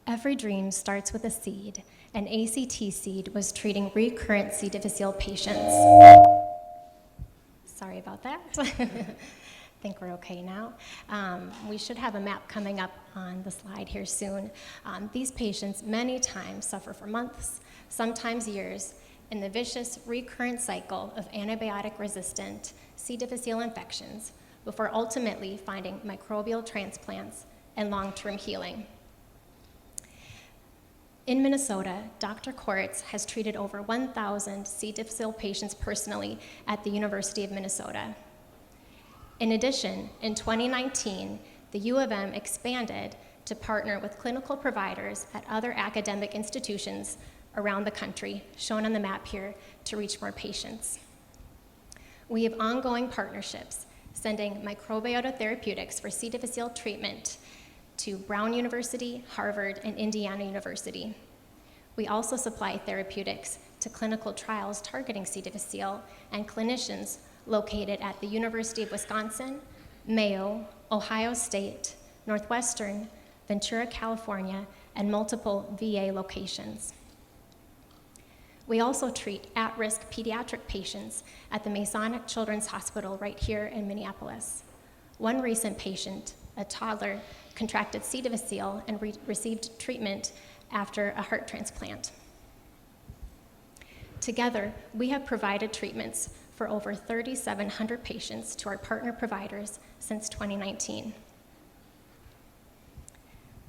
Every dream starts with a seed. An ACT seed was treating recurrent C. difficile patients. Sorry about that. I think we're okay now. We should have a map coming up on the slide here soon. These patients many times suffer for months, sometimes years, in the vicious recurrent cycle of antibiotic-resistant C. difficile infections before ultimately finding microbial transplants and long-term healing. In Minnesota, Dr. Koritz has treated over 1,000 C. difficile patients personally at the University of Minnesota. In addition, in 2019, the U of M expanded to partner with clinical providers at other academic institutions around the country, shown on the map here, to reach more patients. We have ongoing partnerships, sending microbiota therapeutics for C. difficile treatment to Brown University, Harvard, and Indiana University. We also supply therapeutics to clinical trials targeting C. difficile and clinicians located at the University of Wisconsin, Mayo, Ohio State, Northwestern, Ventura, California, and multiple VA locations. We also treat at-risk pediatric patients at the Masonic Children's Hospital right here in Minneapolis. One recent patient, a toddler, contracted C. difficile and received treatment after a heart transplant. Together, we have provided treatments for over 3,700 patients to our partner providers since 2019.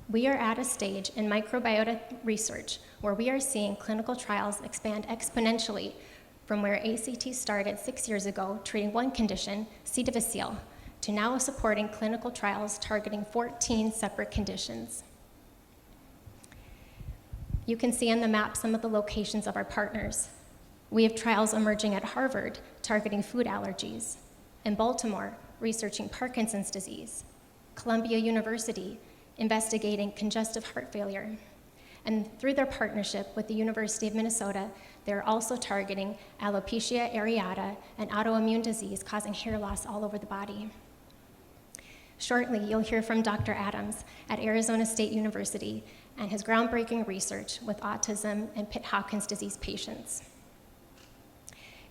We are at a stage in microbiota research where we are seeing clinical trials expand exponentially from where ACT started 6 years ago, treating one condition, C. difficile, to now supporting clinical trials targeting 14 separate conditions. You can see on the map some of the locations of our partners. We have trials emerging at Harvard targeting food allergies, in Baltimore researching Parkinson's disease, Columbia University investigating congestive heart failure, and through their partnership with the University of Minnesota, they're also targeting alopecia areata, an autoimmune disease causing hair loss all over the body. Shortly, you'll hear from Dr. Adams at Arizona State University and his groundbreaking research with autism and Pitt-Hopkins disease patients.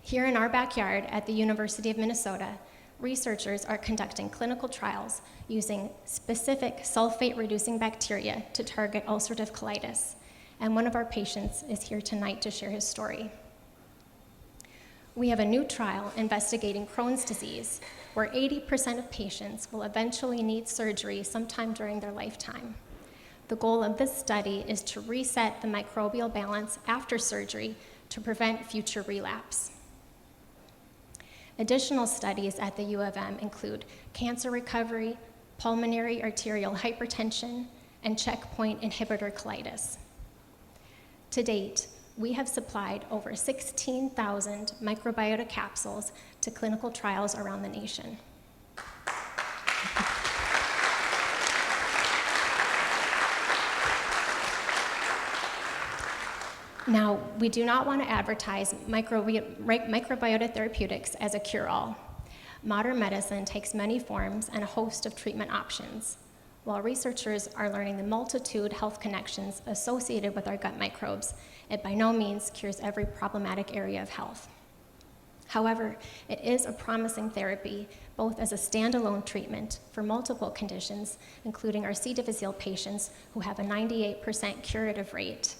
Here in our backyard at the University of Minnesota, researchers are conducting clinical trials using specific sulfate-reducing bacteria to target ulcerative colitis, and one of our patients is here tonight to share his story. We have a new trial investigating Crohn's disease, where 80% of patients will eventually need surgery sometime during their lifetime. The goal of this study is to reset the microbial balance after surgery to prevent future relapse. Additional studies at the U of M include cancer recovery, pulmonary arterial hypertension, and checkpoint inhibitor colitis. To date, we have supplied over 16,000 microbiota capsules to clinical trials around the nation. Now, we do not want to advertise microbiota therapeutics as a cure-all. Modern medicine takes many forms and a host of treatment options. While researchers are learning the multitude health connections associated with our gut microbes, it by no means cures every problematic area of health. However, it is a promising therapy, both as a standalone treatment for multiple conditions, including our C. difficile patients who have a 98% curative rate,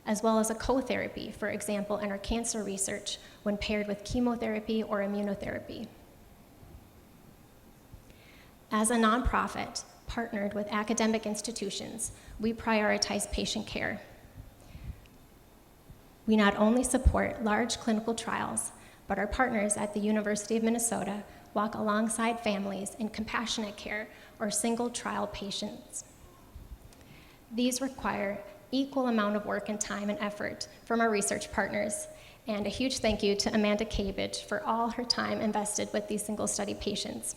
as well as a co-therapy, for example, in our cancer research when paired with chemotherapy or immunotherapy. As a nonprofit partnered with academic institutions, we prioritize patient care. We not only support large clinical trials, but our partners at the University of Minnesota walk alongside families in compassionate care or single trial patients. These require equal amount of work and time and effort from our research partners, and a huge thank you to Amanda Kabich for all her time invested with these single study patients.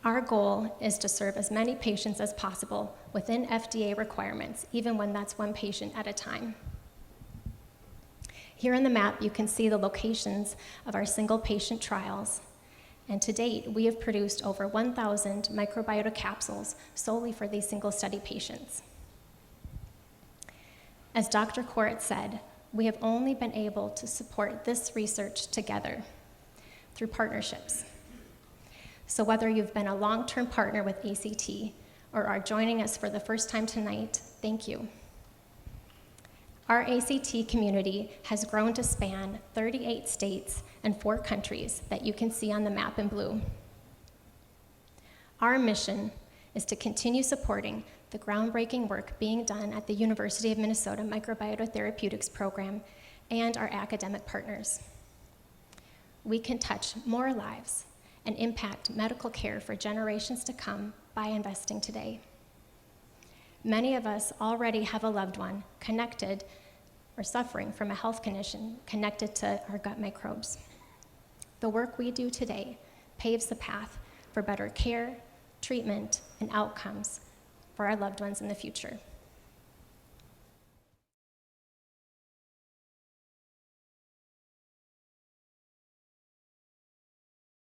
Our goal is to serve as many patients as possible within FDA requirements, even when that's one patient at a time. Here on the map, you can see the locations of our single patient trials. And to date, we have produced over 1,000 microbiota capsules solely for these single study patients. As Dr. Koretz said, we have only been able to support this research together through partnerships. So whether you've been a long-term partner with ACT or are joining us for the first time tonight, thank you. Our ACT community has grown to span 38 states and 4 countries that you can see on the map in blue. Our mission is to continue supporting the groundbreaking work being done at the University of Minnesota Microbiota Therapeutics program and our academic partners. We can touch more lives and impact medical care for generations to come by investing today. Many of us already have a loved one connected or suffering from a health condition connected to our gut microbes. The work we do today paves the path for better care, treatment, and outcomes for our loved ones in the future.